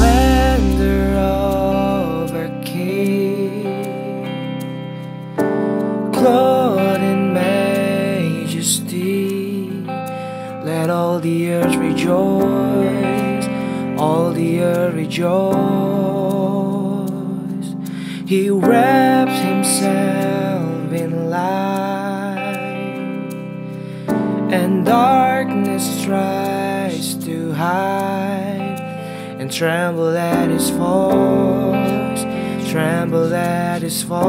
splendor of our King, clothed in majesty. Let all the earth rejoice, all the earth rejoice. He wraps himself in light, and darkness tries to hide, and tremble at his voice, tremble at his voice.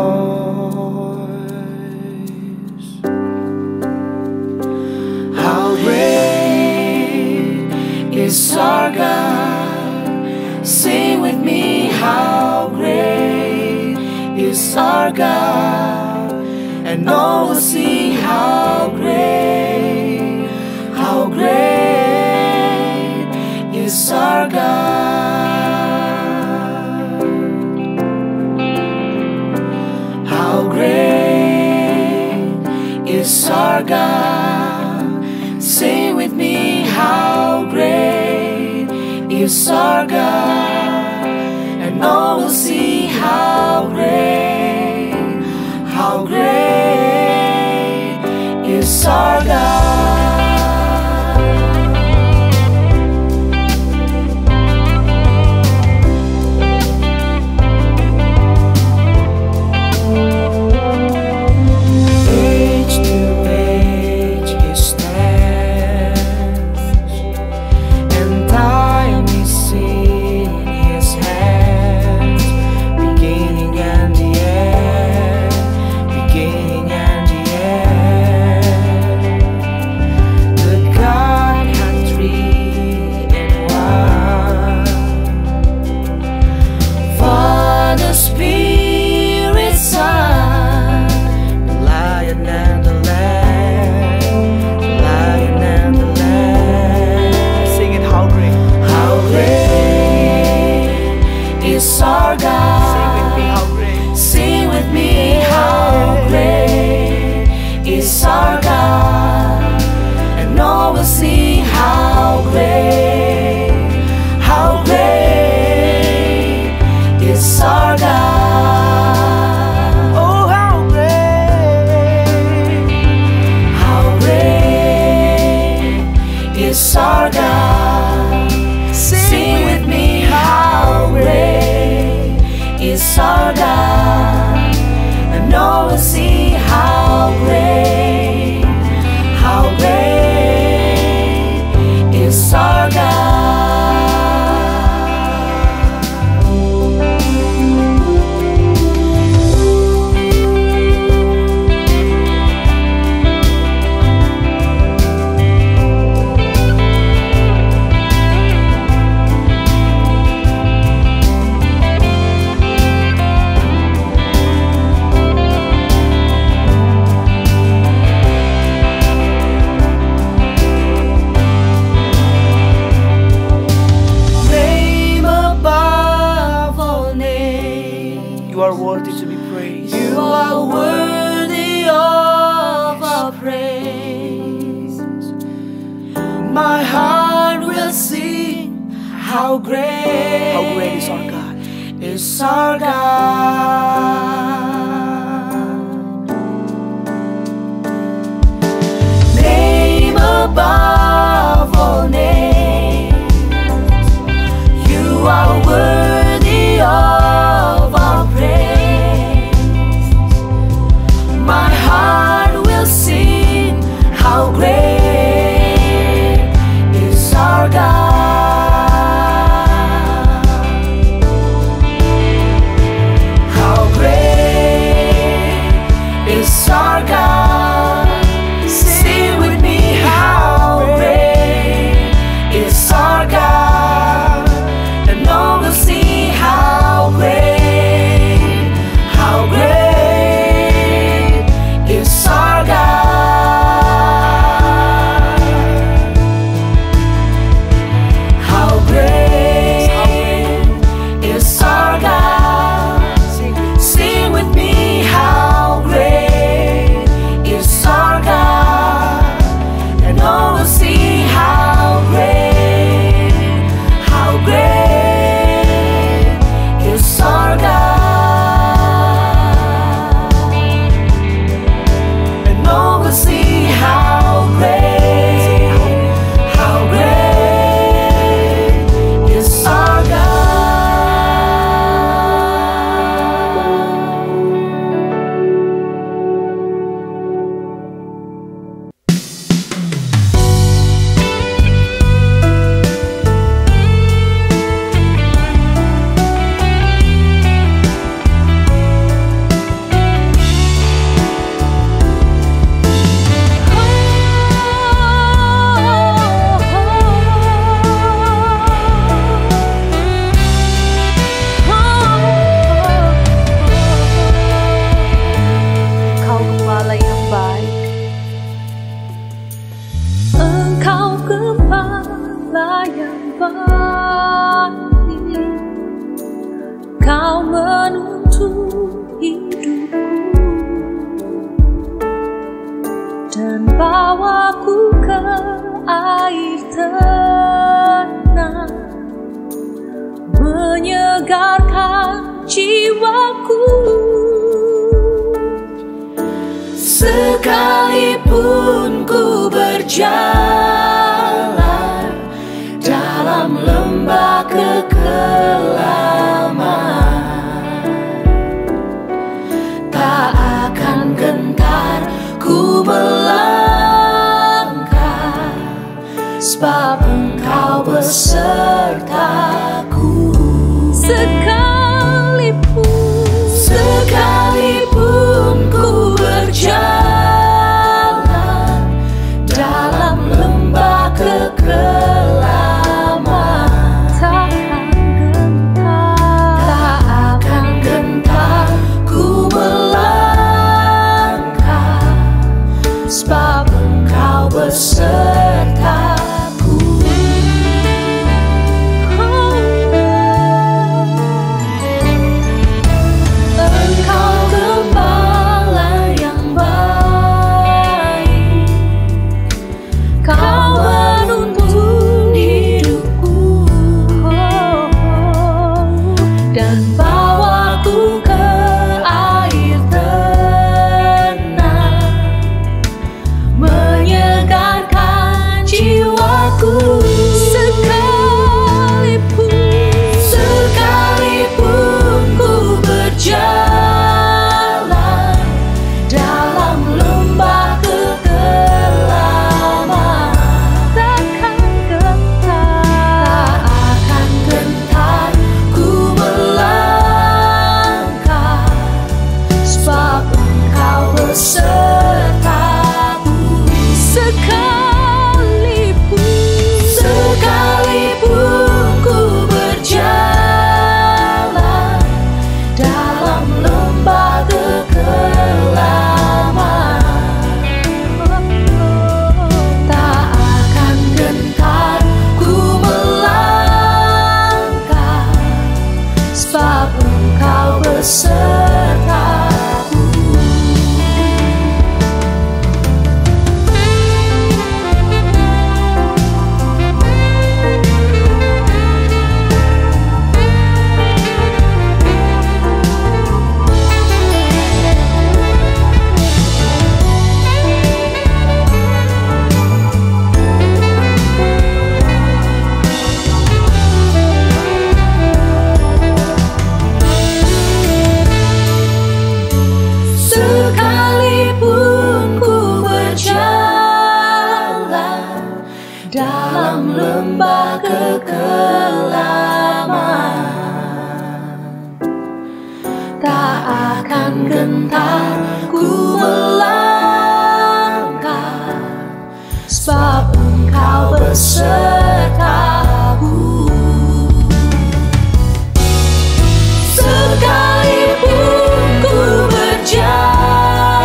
How great is our God? Sing with me, how great is our God? And all will see how great is our God. How great is our God? Sing with me, how great is our God? And all will see how great is our God. Is our God. Sing with me, how great is our God? And all will see how great is our God. Oh, how great is our God. Sing with me, how great is our God, and all will see how great is our God. You are worthy to be praised. You are worthy of our praise. My heart will sing, how great is our God. Is our God. Name above all names. You are worthy of our praise. My heart will sing, how great is our God. How great is our God. Sing with me, how great menuntun hidupku dan bawaku ke air tenang, menyegarkan jiwaku. Sekalipun ku berjalan dalam lembah kekelaman, tak akan gentar ku melangkah, sebab Engkau besertaku. Sekalipun ku berjalan dalam lembah kekelaman, tak akan gentar ku melangkah, sebab Engkau besertaku. Dalam lembah kekelaman, tak akan gentar ku melangkah, sebab Engkau besertaku. Sekalipun ku berjalan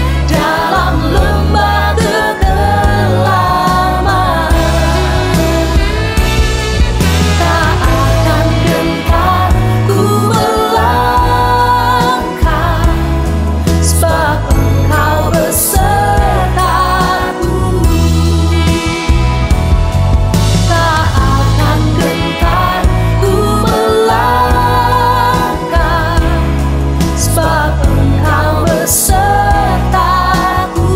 dalam lembah kekelaman, tak akan gentar ku melangkah, sebab Engkau besertaku. Tak akan gentar ku melangkah, sebab Engkau besertaku.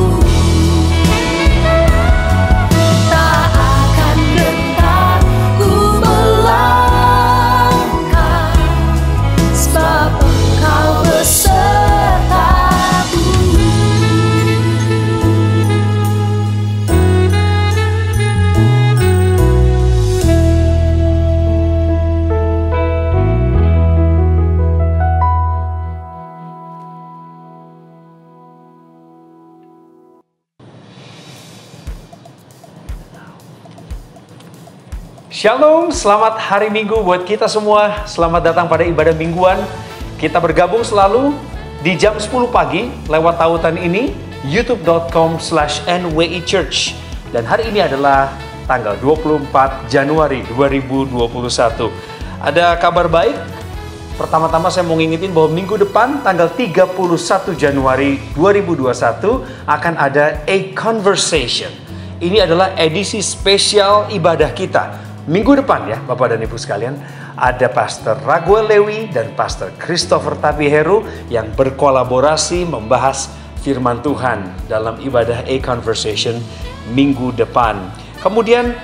Tak akan gentar ku melangkah, sebab Engkau besertaku. Shalom, selamat hari Minggu buat kita semua. Selamat datang pada ibadah mingguan. Kita bergabung selalu di jam 10 pagi lewat tautan ini, youtube.com/NWI Church. Dan hari ini adalah tanggal 24 Januari 2021. Ada kabar baik Pertama-tama saya mau ngingetin bahwa minggu depan tanggal 31 Januari 2021 akan ada A Conversation. Ini adalah edisi spesial ibadah kita. Minggu depan ya Bapak dan Ibu sekalian, ada Pastor Raguel Lewi dan Pastor Christopher Tapiheru yang berkolaborasi membahas firman Tuhan dalam ibadah A Conversation minggu depan. Kemudian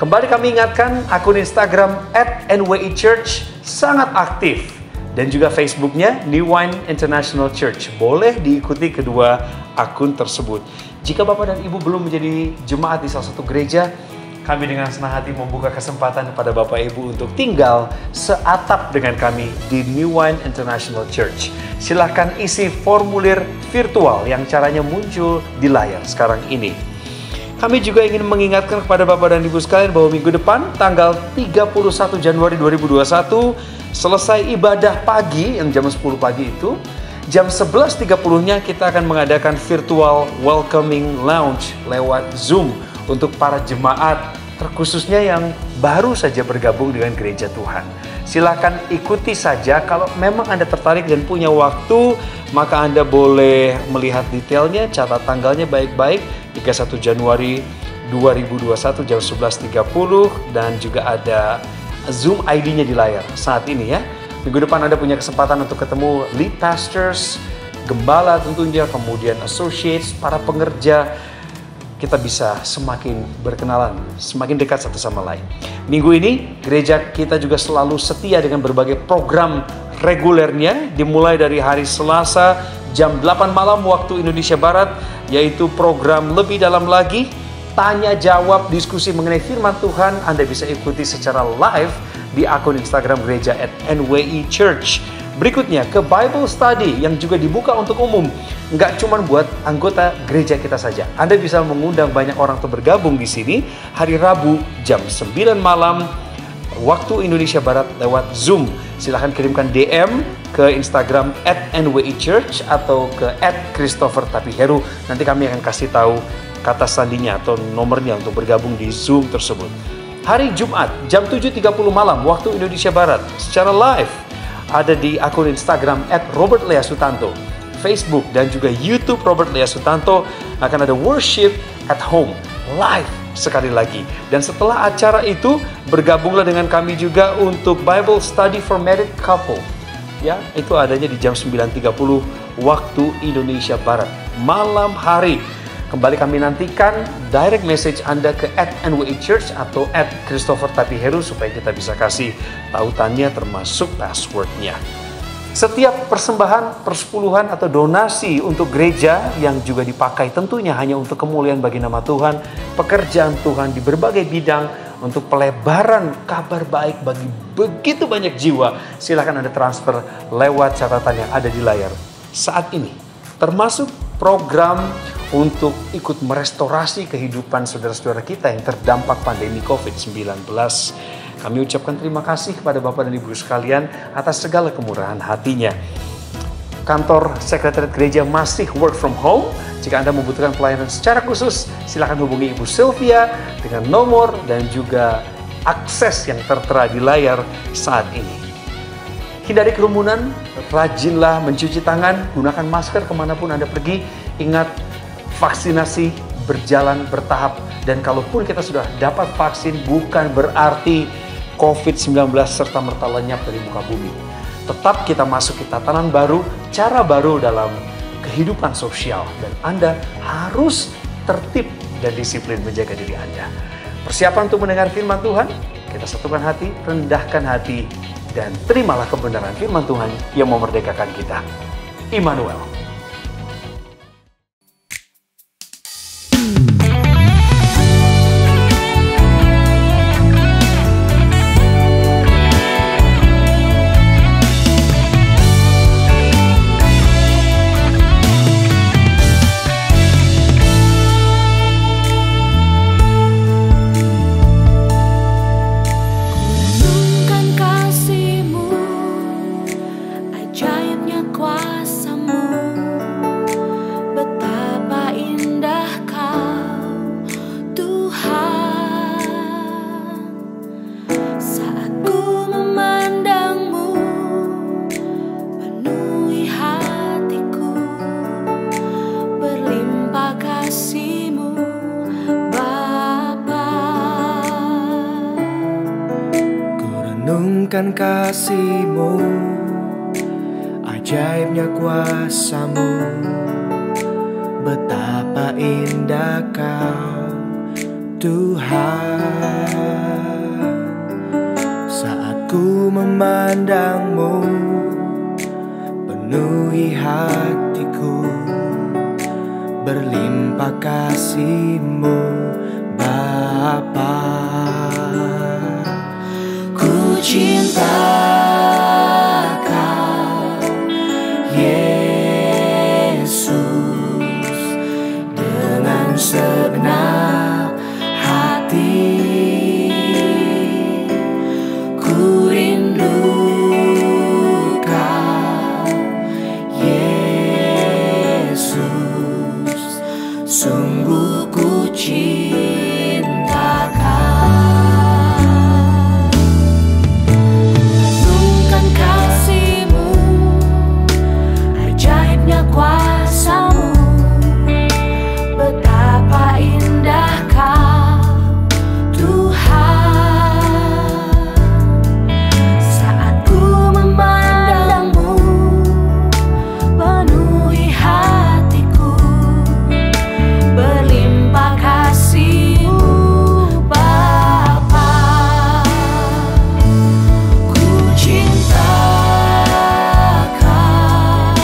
kembali kami ingatkan akun Instagram @NWI_Church sangat aktif. Dan juga Facebooknya New Wine International Church. Boleh diikuti kedua akun tersebut. Jika Bapak dan Ibu belum menjadi jemaat di salah satu gereja, kami dengan senang hati membuka kesempatan kepada Bapak Ibu untuk tinggal seatap dengan kami di New Wine International Church. Silahkan isi formulir virtual yang caranya muncul di layar sekarang ini. Kami juga ingin mengingatkan kepada Bapak dan Ibu sekalian bahwa minggu depan tanggal 31 Januari 2021 selesai ibadah pagi yang jam 10 pagi itu, jam 11.30-nya kita akan mengadakan virtual welcoming lounge lewat Zoom untuk para jemaat terkhususnya yang baru saja bergabung dengan gereja Tuhan. Silakan ikuti saja. Kalau memang Anda tertarik dan punya waktu, maka Anda boleh melihat detailnya, catat tanggalnya baik-baik. 31 Januari 2021 jam 11.30 dan juga ada Zoom ID-nya di layar saat ini ya. Minggu depan Anda punya kesempatan untuk ketemu lead pastors, gembala tentunya, kemudian associates, para pengerja. Kita bisa semakin berkenalan, semakin dekat satu sama lain. Minggu ini gereja kita juga selalu setia dengan berbagai program regulernya, dimulai dari hari Selasa jam 8 malam waktu Indonesia Barat, yaitu program Lebih Dalam Lagi, tanya jawab diskusi mengenai firman Tuhan. Anda bisa ikuti secara live di akun Instagram gereja @NWI_Church. Berikutnya ke Bible Study yang juga dibuka untuk umum. Nggak cuma buat anggota gereja kita saja. Anda bisa mengundang banyak orang untuk bergabung di sini hari Rabu jam 9 malam waktu Indonesia Barat lewat Zoom. Silahkan kirimkan DM ke Instagram @NWI_Church atau ke @Christopher Tapiheru. Nanti kami akan kasih tahu kata sandinya atau nomornya untuk bergabung di Zoom tersebut. Hari Jumat jam 7.30 malam waktu Indonesia Barat secara live ada di akun Instagram @RobertLeaSutanto, Facebook dan juga YouTube Robert Lea Sutanto. Akan ada worship at home live sekali lagi. Dan setelah acara itu bergabunglah dengan kami juga untuk Bible Study for Married Couple. Ya, itu adanya di jam 9.30 waktu Indonesia Barat malam hari. Kembali kami nantikan direct message Anda ke @NWI_Church atau @Christopher Tapiheru supaya kita bisa kasih tautannya termasuk passwordnya. Setiap persembahan, persepuluhan atau donasi untuk gereja yang juga dipakai tentunya hanya untuk kemuliaan bagi nama Tuhan, pekerjaan Tuhan di berbagai bidang untuk pelebaran kabar baik bagi begitu banyak jiwa. Silakan Anda transfer lewat catatan yang ada di layar saat ini. Termasuk program untuk ikut merestorasi kehidupan saudara-saudara kita yang terdampak pandemi COVID-19. Kami ucapkan terima kasih kepada Bapak dan Ibu sekalian atas segala kemurahan hatinya. Kantor Sekretariat Gereja masih work from home. Jika Anda membutuhkan pelayanan secara khusus, silakan hubungi Ibu Sylvia dengan nomor dan juga akses yang tertera di layar saat ini. Hindari kerumunan, rajinlah mencuci tangan, gunakan masker kemanapun Anda pergi. Ingat, vaksinasi berjalan bertahap. Dan kalaupun kita sudah dapat vaksin, bukan berarti COVID-19 serta-merta lenyap dari muka bumi. Tetap kita masuk ke tatanan baru, cara baru dalam kehidupan sosial. Dan Anda harus tertib dan disiplin menjaga diri Anda. Persiapan untuk mendengar firman Tuhan, kita satukan hati, rendahkan hati, dan terimalah kebenaran firman Tuhan yang memerdekakan kita. Immanuel. Ajaibnya kuasa-Mu. Renungkan kasih-Mu, ajaibnya kuasa-Mu, betapa indah Kau Tuhan. Saat ku memandang-Mu, penuhi hatiku, berlimpah kasih-Mu Bapa. Ku cinta Kau Yesus dengan segenap hati. Ku rindu Kau Yesus, sungguh ku cinta Kau. Renungkan kasih-Mu, ajaibnya kuasa-Mu, betapa indah Kau Tuhan. Saat ku memandang-Mu, penuhi hatiku, berlimpah kasih-Mu Bapa. Ku cinta Kau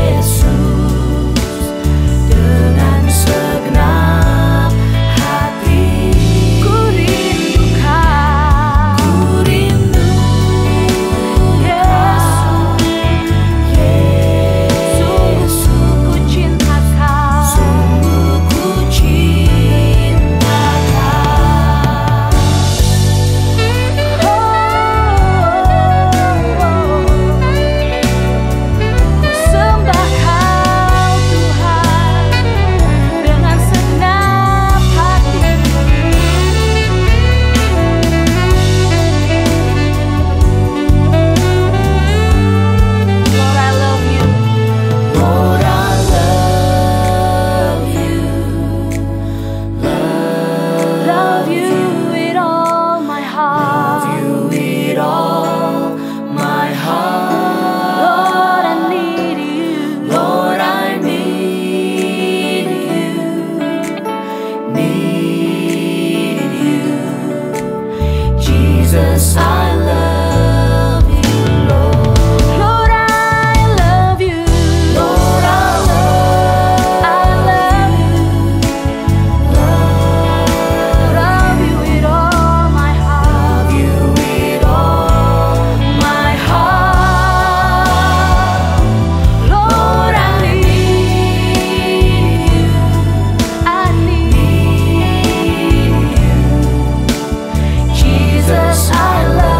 Yesus dengan segenap hati. Ku rindu Kau, ku rindu Yesus, sungguh ku cinta Kau, sungguh ku cinta Kau. Sembah Kau Tuhan dengan segenap hati. Lord, I love You. Lord, I love You. Love You with all my heart. Love You with all my heart. Lord, I need You. Lord, I need You. Need You. Jesus, I love You, Lord. Lord, I love You. Lord, I love You. Love You with all my heart. Love You with all my heart. Lord, I need You. I need You. Jesus, I love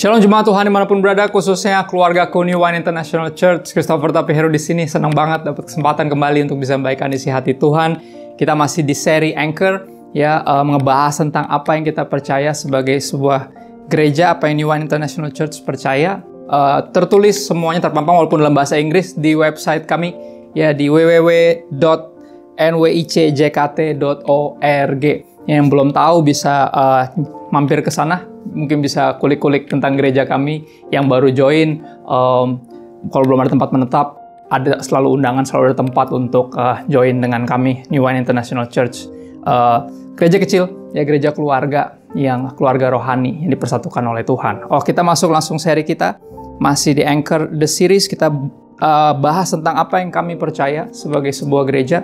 Shalom jemaat Tuhan dimanapun berada, khususnya keluargaku New Wine International Church. Christopher Tapihero di sini, senang banget dapat kesempatan kembali untuk bisa membagikan isi hati Tuhan. Kita masih di seri Anchor, ya, ngebahas tentang apa yang kita percaya sebagai sebuah gereja, apa yang New Wine International Church percaya. Tertulis semuanya, terpampang walaupun dalam bahasa Inggris di website kami, ya, di www.nwijkt.org. Yang belum tahu bisa mampir ke sana, mungkin bisa kulik-kulik tentang gereja kami yang baru join. Kalau belum ada tempat menetap, ada selalu undangan, selalu ada tempat untuk join dengan kami, New Wine International Church. Gereja kecil, ya, gereja keluarga, yang keluarga rohani yang dipersatukan oleh Tuhan. Kita masuk langsung seri kita, masih di Anchor The Series. Kita bahas tentang apa yang kami percaya sebagai sebuah gereja.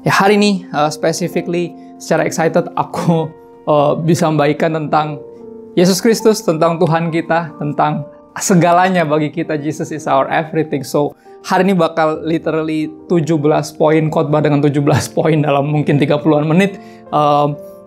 Ya, hari ini specifically secara excited aku bisa membagikan tentang Yesus Kristus, tentang Tuhan kita, tentang segalanya bagi kita. Jesus is our everything. So, hari ini bakal literally 17 poin, khotbah dengan 17 poin dalam mungkin 30-an menit.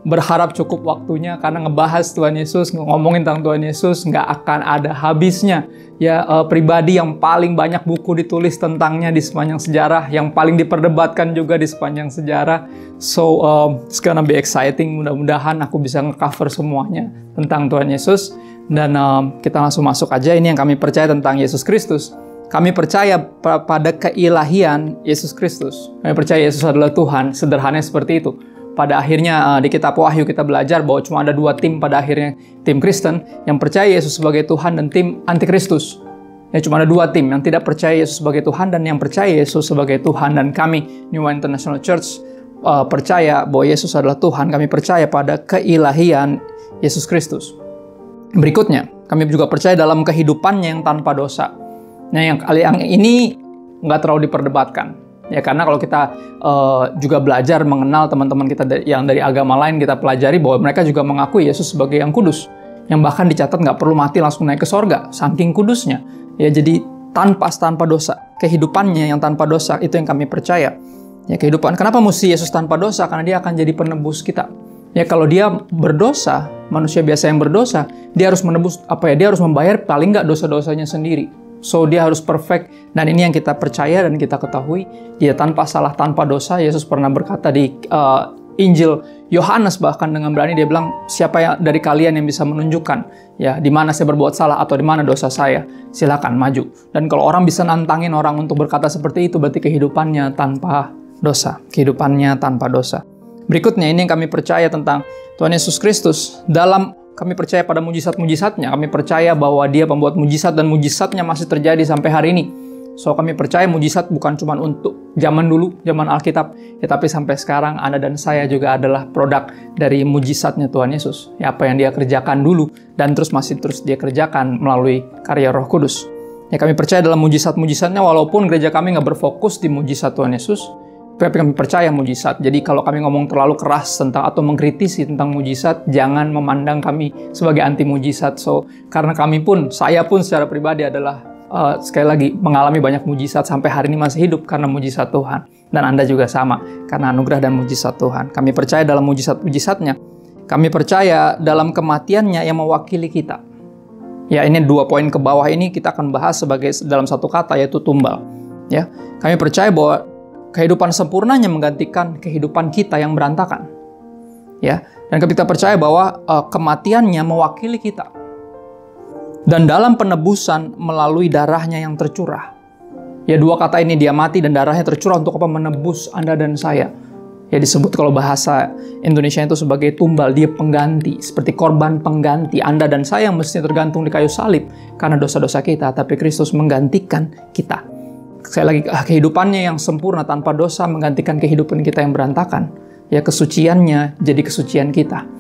Berharap cukup waktunya karena ngebahas Tuhan Yesus, ngomongin tentang Tuhan Yesus nggak akan ada habisnya. Ya, pribadi yang paling banyak buku ditulis tentangnya di sepanjang sejarah, yang paling diperdebatkan juga di sepanjang sejarah. So, it's gonna be exciting. Mudah-mudahan aku bisa nge-cover semuanya tentang Tuhan Yesus. Dan kita langsung masuk aja. Ini yang kami percaya tentang Yesus Kristus. Kami percaya pada keilahian Yesus Kristus. Kami percaya Yesus adalah Tuhan. Sederhananya seperti itu. Pada akhirnya di kitab Wahyu kita belajar bahwa cuma ada dua tim pada akhirnya. Tim Kristen yang percaya Yesus sebagai Tuhan dan tim Antikristus. Ya, cuma ada dua tim yang tidak percaya Yesus sebagai Tuhan dan yang percaya Yesus sebagai Tuhan. Dan kami, New Wine International Church, percaya bahwa Yesus adalah Tuhan. Kami percaya pada keilahian Yesus Kristus. Berikutnya, kami juga percaya dalam kehidupannya yang tanpa dosa. Nah, yang ini nggak terlalu diperdebatkan. Ya, karena kalau kita juga belajar mengenal teman-teman kita yang dari agama lain, kita pelajari bahwa mereka juga mengakui Yesus sebagai yang kudus. Yang bahkan dicatat nggak perlu mati langsung naik ke sorga, saking kudusnya. Ya, jadi tanpa dosa. Kehidupannya yang tanpa dosa, itu yang kami percaya. Ya, kehidupan. Kenapa mesti Yesus tanpa dosa? Karena dia akan jadi penebus kita. Ya, kalau dia berdosa, manusia biasa yang berdosa, dia harus menebus, dia harus membayar paling nggak dosa-dosanya sendiri. So, dia harus perfect. Dan ini yang kita percaya dan kita ketahui. Dia tanpa salah, tanpa dosa. Yesus pernah berkata di Injil Yohanes, bahkan dengan berani dia bilang, siapa yang dari kalian yang bisa menunjukkan ya di mana saya berbuat salah atau di mana dosa saya, silakan maju. Dan kalau orang bisa nantangin orang untuk berkata seperti itu, berarti kehidupannya tanpa dosa. Kehidupannya tanpa dosa. Berikutnya, ini yang kami percaya tentang Tuhan Yesus Kristus. Kami percaya pada mujizat-mujizatnya. Kami percaya bahwa dia pembuat mujizat dan mujizatnya masih terjadi sampai hari ini. So, kami percaya mujizat bukan cuma untuk zaman dulu, zaman Alkitab, ya, tapi sampai sekarang Anda dan saya juga adalah produk dari mujizatnya Tuhan Yesus. Ya, apa yang dia kerjakan dulu dan masih terus dia kerjakan melalui karya Roh Kudus. Ya, kami percaya dalam mujizat-mujizatnya, walaupun gereja kami nggak berfokus di mujizat Tuhan Yesus, tapi kami percaya mujizat. Jadi kalau kami ngomong terlalu keras tentang atau mengkritisi tentang mujizat, jangan memandang kami sebagai anti mujizat. So, karena saya pun secara pribadi adalah sekali lagi mengalami banyak mujizat sampai hari ini masih hidup karena mujizat Tuhan. Dan Anda juga sama karena anugerah dan mujizat Tuhan. Kami percaya dalam mujizat-mujizatnya. Kami percaya dalam kematiannya yang mewakili kita. Ya, ini 2 poin ke bawah ini kita akan bahas sebagai dalam satu kata, yaitu tumbal. Ya, kami percaya bahwa kehidupan sempurnanya menggantikan kehidupan kita yang berantakan. Ya, dan kita percaya bahwa kematiannya mewakili kita. Dan dalam penebusan melalui darahnya yang tercurah. Ya, 2 kata ini, dia mati dan darahnya tercurah untuk apa? Menebus Anda dan saya. Ya, disebut kalau bahasa Indonesia itu sebagai tumbal, dia pengganti, seperti korban pengganti. Anda dan saya yang mestinya tergantung di kayu salib karena dosa-dosa kita, tapi Kristus menggantikan kita. Sekali lagi, kehidupannya yang sempurna tanpa dosa menggantikan kehidupan kita yang berantakan. Ya, kesuciannya jadi kesucian kita.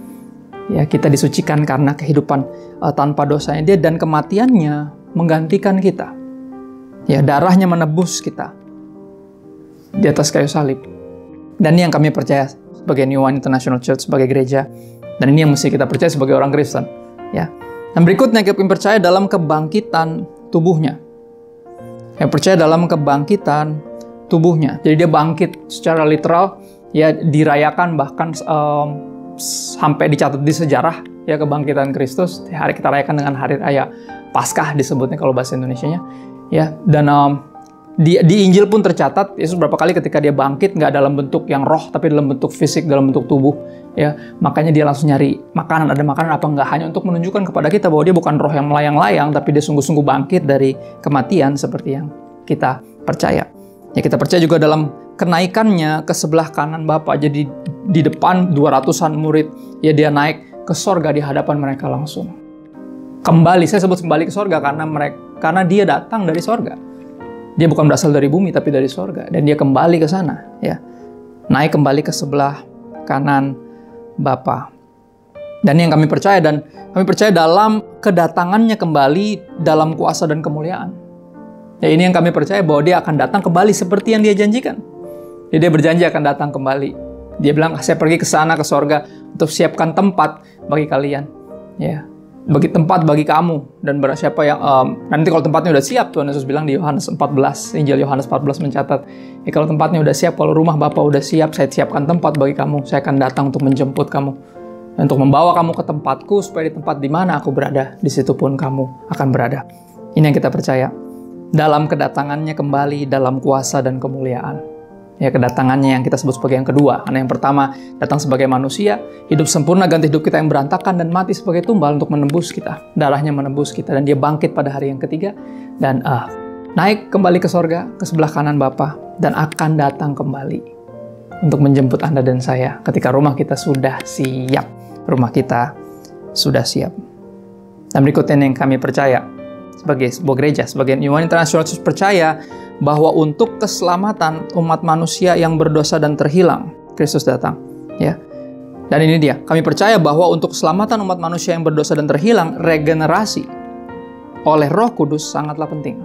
Ya, kita disucikan karena kehidupan tanpa dosanya dia, dan kematiannya menggantikan kita. Ya, darahnya menebus kita di atas kayu salib. Dan ini yang kami percaya sebagai New Wine International Church, sebagai gereja. Dan ini yang mesti kita percaya sebagai orang Kristen. Ya. Dan berikutnya kami percaya dalam kebangkitan tubuhnya. Yang percaya dalam kebangkitan tubuhnya. Jadi dia bangkit secara literal, ya, dirayakan bahkan sampai dicatat di sejarah, ya, kebangkitan Kristus. Hari kita rayakan dengan hari raya Paskah disebutnya kalau bahasa Indonesianya. Ya, dan di Injil pun tercatat Yesus berapa kali ketika dia bangkit nggak dalam bentuk yang roh tapi dalam bentuk fisik, dalam bentuk tubuh. Ya, makanya dia langsung nyari makanan, ada makanan apa enggak, hanya untuk menunjukkan kepada kita bahwa dia bukan roh yang melayang-layang, tapi dia sungguh-sungguh bangkit dari kematian seperti yang kita percaya. Ya, kita percaya juga dalam kenaikannya ke sebelah kanan Bapa. Jadi di depan 200-an murid, ya dia naik ke sorga di hadapan mereka langsung. Kembali, saya sebut kembali ke sorga karena dia datang dari sorga. Dia bukan berasal dari bumi tapi dari sorga, dan dia kembali ke sana, ya. Naik kembali ke sebelah kanan Bapa. Dan yang kami percaya dalam kedatangannya kembali dalam kuasa dan kemuliaan. Ya, ini yang kami percaya bahwa dia akan datang kembali seperti yang dia janjikan. Jadi dia berjanji akan datang kembali. Dia bilang, saya pergi ke sana ke sorga untuk siapkan tempat bagi kalian, ya. Bagi tempat bagi kamu, dan siapa yang nanti kalau tempatnya udah siap, Tuhan Yesus bilang di Yohanes 14, Injil Yohanes 14 mencatat, ya kalau tempatnya udah siap, kalau rumah Bapa udah siap, saya siapkan tempat bagi kamu, saya akan datang untuk menjemput kamu, untuk membawa kamu ke tempatku, supaya di tempat di mana aku berada, di situ pun kamu akan berada. Ini yang kita percaya. Dalam kedatangannya kembali dalam kuasa dan kemuliaan. Ya, kedatangannya yang kita sebut sebagai yang kedua. Karena yang pertama datang sebagai manusia, hidup sempurna, ganti hidup kita yang berantakan, dan mati sebagai tumbal untuk menembus kita. Darahnya menembus kita, dan dia bangkit pada hari yang ketiga, dan naik kembali ke sorga, ke sebelah kanan Bapa, dan akan datang kembali untuk menjemput Anda dan saya ketika rumah kita sudah siap. Rumah kita sudah siap. Dan berikutnya yang kami percaya sebagai sebuah gereja, sebagai New One International Church, percaya bahwa untuk keselamatan umat manusia yang berdosa dan terhilang, Kristus datang, ya. Dan ini dia, kami percaya bahwa untuk keselamatan umat manusia yang berdosa dan terhilang, regenerasi oleh Roh Kudus sangatlah penting.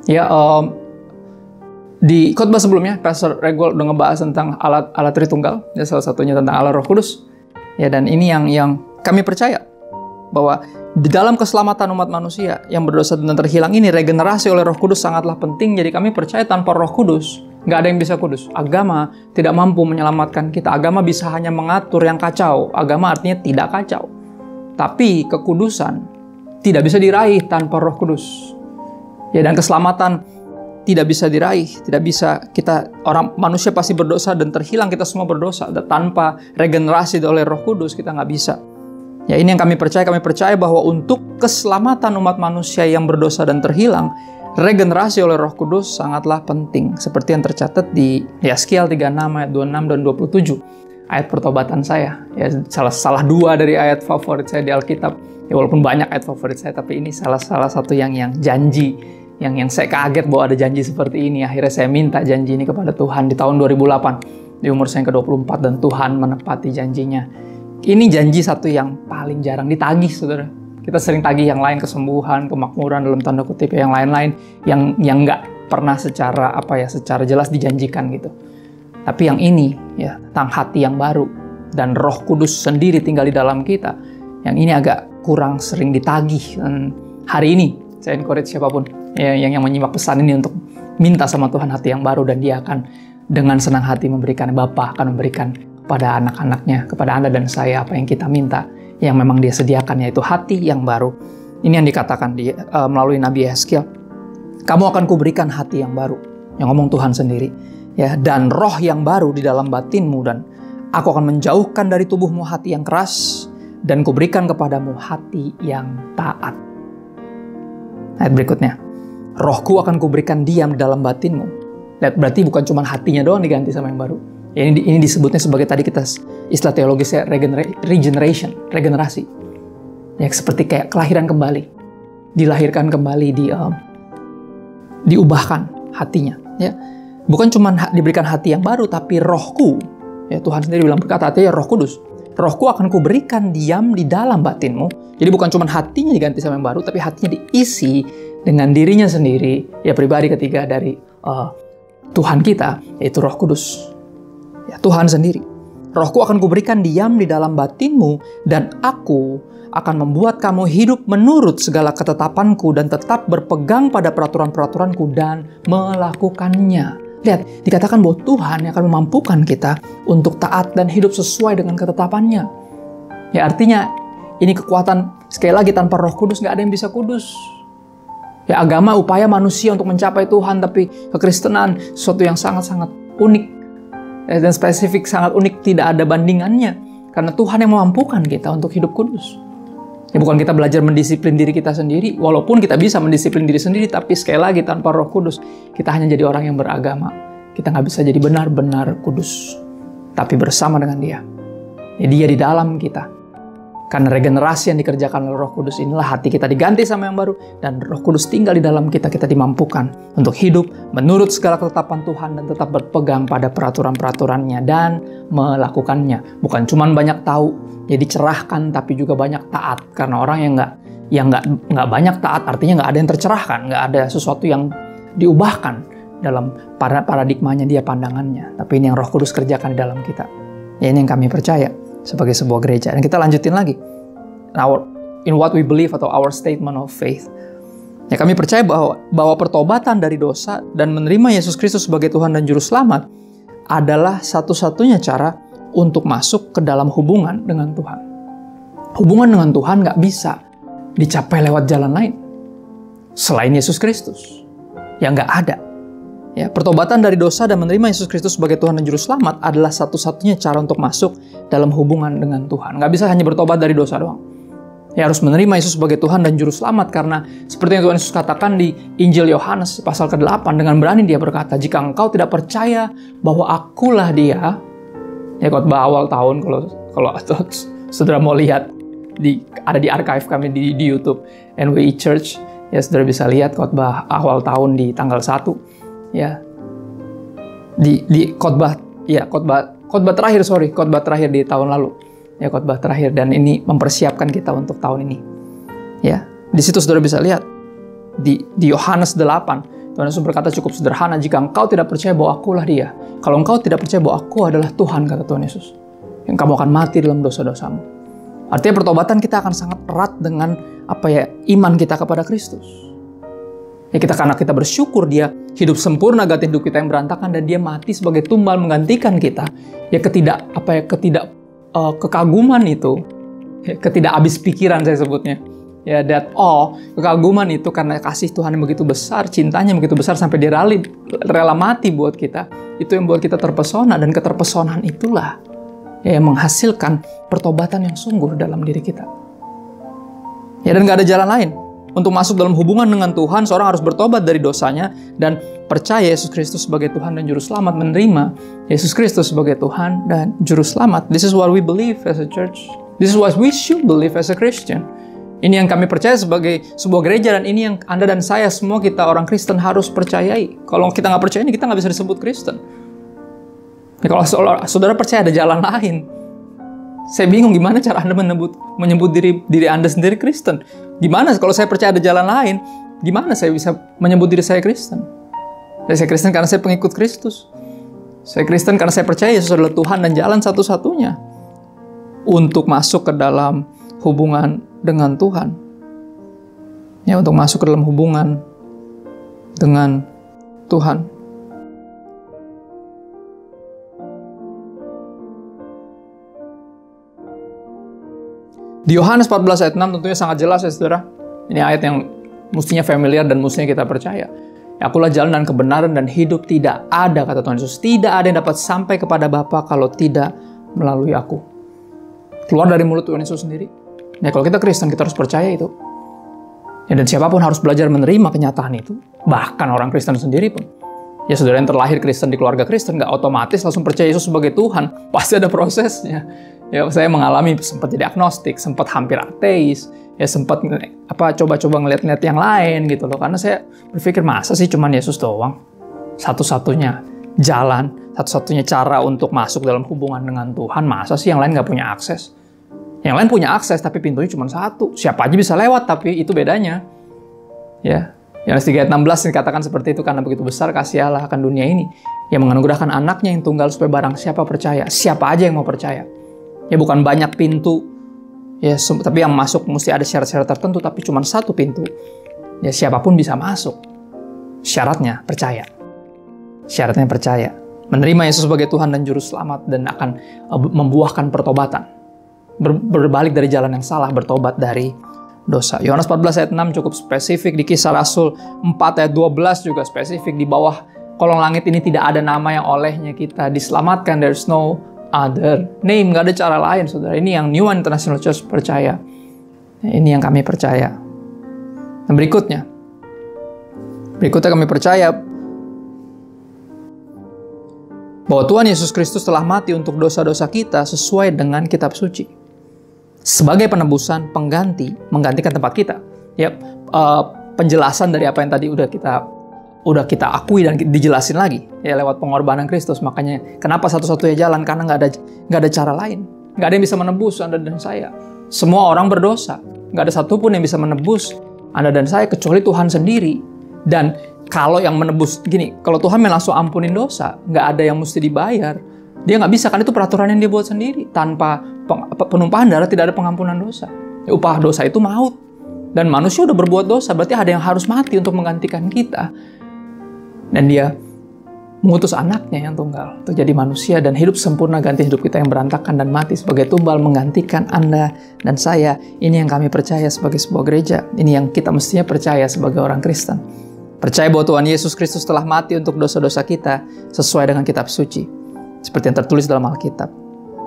Ya, di khotbah sebelumnya, Pastor Regol udah ngebahas tentang alat Tritunggal, ya, salah satunya tentang Allah Roh Kudus. Ya, dan ini yang kami percaya bahwa di dalam keselamatan umat manusia yang berdosa dan terhilang ini, regenerasi oleh Roh Kudus sangatlah penting. Jadi kami percaya tanpa Roh Kudus, nggak ada yang bisa kudus. Agama tidak mampu menyelamatkan kita. Agama bisa hanya mengatur yang kacau. Agama artinya tidak kacau. Tapi kekudusan tidak bisa diraih tanpa Roh Kudus. Ya, dan keselamatan tidak bisa diraih, tidak bisa kita, orang manusia pasti berdosa dan terhilang, kita semua berdosa. Dan tanpa regenerasi oleh Roh Kudus kita nggak bisa. Ya, ini yang kami percaya bahwa untuk keselamatan umat manusia yang berdosa dan terhilang, regenerasi oleh Roh Kudus sangatlah penting. Seperti yang tercatat di Yeskiel 36 ayat 26 dan 27. Ayat pertobatan saya. Ya, salah dua dari ayat favorit saya di Alkitab. Ya, walaupun banyak ayat favorit saya, tapi ini salah satu yang janji. Yang saya kaget bahwa ada janji seperti ini. Akhirnya saya minta janji ini kepada Tuhan di tahun 2008. Di umur saya yang ke-24, dan Tuhan menepati janjinya. Ini janji satu yang paling jarang ditagih, saudara. Kita sering tagih yang lain, kesembuhan, kemakmuran dalam tanda kutip, yang lain-lain yang nggak pernah secara jelas dijanjikan gitu. Tapi yang ini, ya, tentang hati yang baru dan Roh Kudus sendiri tinggal di dalam kita, yang ini agak kurang sering ditagih. Dan hari ini saya encourage siapapun yang menyimak pesan ini untuk minta sama Tuhan hati yang baru, dan Dia akan dengan senang hati memberikan. Bapa akan memberikan kepada anak-anaknya, kepada Anda dan saya, apa yang kita minta, yang memang Dia sediakan, yaitu hati yang baru. Ini yang dikatakan melalui Nabi Yeskiel. Kamu akan kuberikan hati yang baru, yang ngomong Tuhan sendiri, ya, dan roh yang baru di dalam batinmu, dan aku akan menjauhkan dari tubuhmu hati yang keras, dan kuberikan kepadamu hati yang taat. Ayat berikutnya, rohku akan kuberikan diam di dalam batinmu. Lihat, berarti bukan cuma hatinya doang diganti sama yang baru. Ya, ini disebutnya sebagai, tadi kita istilah teologisnya regeneration, regenerasi. Ya, seperti kayak kelahiran kembali, dilahirkan kembali, diubahkan hatinya. Ya, bukan cuma diberikan hati yang baru, tapi rohku. Ya, Tuhan sendiri bilang, berkata hatinya Roh Kudus. Rohku akan kuberikan diam di dalam batinmu. Jadi bukan cuma hatinya diganti sama yang baru, tapi hatinya diisi dengan dirinya sendiri. Ya, pribadi ketiga dari Tuhan kita, yaitu Roh Kudus. Ya, Tuhan sendiri. Rohku akan kuberikan diam di dalam batinmu, dan aku akan membuat kamu hidup menurut segala ketetapanku dan tetap berpegang pada peraturan-peraturanku dan melakukannya. Lihat, dikatakan bahwa Tuhan yang akan memampukan kita untuk taat dan hidup sesuai dengan ketetapannya. Ya, artinya Ini kekuatan, sekali lagi, tanpa Roh Kudus nggak ada yang bisa kudus. Ya, agama upaya manusia untuk mencapai Tuhan, tapi kekristenan sesuatu yang sangat-sangat unik dan spesifik, sangat unik, tidak ada bandingannya. Karena Tuhan yang memampukan kita untuk hidup kudus. Ya, bukan kita belajar mendisiplin diri kita sendiri, walaupun kita bisa mendisiplin diri sendiri, tapi sekali lagi tanpa Roh Kudus, kita hanya jadi orang yang beragama. Kita nggak bisa jadi benar-benar kudus. Tapi bersama dengan Dia. Ya, Dia di dalam kita. Karena regenerasi yang dikerjakan oleh Roh Kudus inilah hati kita diganti sama yang baru, dan Roh Kudus tinggal di dalam kita, kita dimampukan untuk hidup menurut segala ketetapan Tuhan dan tetap berpegang pada peraturan-peraturannya dan melakukannya. Bukan cuma banyak tahu, jadi cerahkan, tapi juga banyak taat. Karena orang yang nggak banyak taat artinya nggak ada yang tercerahkan, nggak ada sesuatu yang diubahkan dalam paradigmanya dia, pandangannya. Tapi ini yang Roh Kudus kerjakan di dalam kita. Ya, ini yang kami percaya sebagai sebuah gereja. Dan kita lanjutin lagi. In what we believe atau our statement of faith. Ya, kami percaya bahwa pertobatan dari dosa dan menerima Yesus Kristus sebagai Tuhan dan Juru Selamat adalah satu-satunya cara untuk masuk ke dalam hubungan dengan Tuhan. Hubungan dengan Tuhan nggak bisa dicapai lewat jalan lain selain Yesus Kristus. Ya, nggak ada. Ya, pertobatan dari dosa dan menerima Yesus Kristus sebagai Tuhan dan Juru Selamat adalah satu-satunya cara untuk masuk dalam hubungan dengan Tuhan. Nggak bisa hanya bertobat dari dosa doang. Ya, harus menerima Yesus sebagai Tuhan dan Juru Selamat, karena seperti yang Tuhan Yesus katakan di Injil Yohanes pasal ke-8, dengan berani Dia berkata, jika engkau tidak percaya bahwa akulah Dia, ya, khotbah awal tahun, kalau saudara mau lihat, ada di archive kami di YouTube NWI Church, ya, saudara bisa lihat khotbah awal tahun di tanggal 1. Ya, di khotbah terakhir di tahun lalu, ya, khotbah terakhir, dan ini mempersiapkan kita untuk tahun ini. Ya, di situ saudara bisa lihat di Yohanes 8, Tuhan Yesus berkata cukup sederhana, jika engkau tidak percaya bahwa akulah Dia, kalau engkau tidak percaya bahwa aku adalah Tuhan, kata Tuhan Yesus, yang kamu akan mati dalam dosa-dosamu. Artinya pertobatan kita akan sangat erat dengan iman kita kepada Kristus. Ya, karena kita bersyukur Dia hidup sempurna ganti hidup kita yang berantakan, dan Dia mati sebagai tumbal menggantikan kita. Ya, kekaguman itu, ya, ketidak habis pikiran saya sebutnya. Ya, kekaguman itu karena kasih Tuhan yang begitu besar, cintanya begitu besar sampai Dia rela mati buat kita. Itu yang buat kita terpesona, dan keterpesonaan itulah yang menghasilkan pertobatan yang sungguh dalam diri kita. Ya, dan nggak ada jalan lain. Untuk masuk dalam hubungan dengan Tuhan, seorang harus bertobat dari dosanya dan percaya Yesus Kristus sebagai Tuhan dan Juru Selamat, menerima Yesus Kristus sebagai Tuhan dan Juru Selamat. This is what we believe as a church. This is what we should believe as a Christian. Ini yang kami percaya sebagai sebuah gereja, dan ini yang Anda dan saya, semua kita orang Kristen harus percayai. Kalau kita nggak percaya ini, kita nggak bisa disebut Kristen. Ya, kalau saudara percaya ada jalan lain, saya bingung gimana cara Anda menyebut diri Anda sendiri Kristen. Gimana kalau saya percaya ada jalan lain, gimana saya bisa menyebut diri saya Kristen? Saya Kristen karena saya pengikut Kristus. Saya Kristen karena saya percaya Yesus adalah Tuhan dan jalan satu-satunya untuk masuk ke dalam hubungan dengan Tuhan. Ya, untuk masuk ke dalam hubungan dengan Tuhan. Di Yohanes 14 ayat 6 tentunya sangat jelas ya saudara. Ini ayat yang mestinya familiar dan mestinya kita percaya. Akulah jalan dan kebenaran dan hidup, tidak ada, kata Tuhan Yesus, tidak ada yang dapat sampai kepada Bapa kalau tidak melalui aku. Keluar dari mulut Tuhan Yesus sendiri. Ya, kalau kita Kristen, kita harus percaya itu. Ya, dan siapapun harus belajar menerima kenyataan itu. Bahkan orang Kristen sendiri pun. Ya, saudara yang terlahir Kristen di keluarga Kristen, nggak otomatis langsung percaya Yesus sebagai Tuhan. Pasti ada prosesnya. Ya, saya mengalami sempat jadi agnostik, sempat hampir ateis, ya sempat coba-coba ngeliat-ngeliat yang lain gitu loh. Karena saya berpikir, masa sih cuman Yesus doang? Satu-satunya jalan, satu-satunya cara untuk masuk dalam hubungan dengan Tuhan, masa sih yang lain nggak punya akses? Yang lain punya akses, tapi pintunya cuma satu. Siapa aja bisa lewat, tapi itu bedanya. Ya, Yohanes 3 ayat 16 dikatakan seperti itu, karena begitu besar kasih Allah akan dunia ini, yang menganugerahkan anaknya yang tunggal supaya barang siapa percaya, siapa aja yang mau percaya. Ya, bukan banyak pintu, ya, tapi yang masuk mesti ada syarat-syarat tertentu, tapi cuma satu pintu. Ya, siapapun bisa masuk. Syaratnya percaya. Syaratnya percaya. Menerima Yesus sebagai Tuhan dan Juru Selamat, dan akan membuahkan pertobatan. berbalik dari jalan yang salah, bertobat dari dosa. Yohanes 14 ayat 6 cukup spesifik, di Kisah Rasul 4 ayat 12 juga spesifik, di bawah kolong langit ini tidak ada nama yang olehnya kita diselamatkan. There's no other name, nggak ada cara lain, saudara. Ini yang New One International Church percaya. Ini yang kami percaya. Dan berikutnya kami percaya bahwa Tuhan Yesus Kristus telah mati untuk dosa-dosa kita sesuai dengan kitab suci. Sebagai penebusan, menggantikan tempat kita. Ya, penjelasan dari apa yang tadi udah kita akui dan dijelasin lagi ya lewat pengorbanan Kristus. Makanya kenapa satu-satunya jalan, karena nggak ada cara lain. Nggak ada yang bisa menebus Anda dan saya. Semua orang berdosa. Nggak ada satupun yang bisa menebus Anda dan saya kecuali Tuhan sendiri. Dan kalau yang menebus kalau Tuhan langsung ampunin dosa, nggak ada yang mesti dibayar. Dia nggak bisa, kan itu peraturan yang dia buat sendiri. Tanpa penumpahan darah tidak ada pengampunan dosa. Upah dosa itu maut. Dan manusia udah berbuat dosa, berarti ada yang harus mati untuk menggantikan kita. Dan dia mengutus anaknya yang tunggal untuk jadi manusia dan hidup sempurna, ganti hidup kita yang berantakan dan mati sebagai tumbal, menggantikan Anda dan saya. Ini yang kami percaya sebagai sebuah gereja. Ini yang kita mestinya percaya sebagai orang Kristen. Percaya bahwa Tuhan Yesus Kristus telah mati untuk dosa-dosa kita sesuai dengan kitab suci, seperti yang tertulis dalam Alkitab.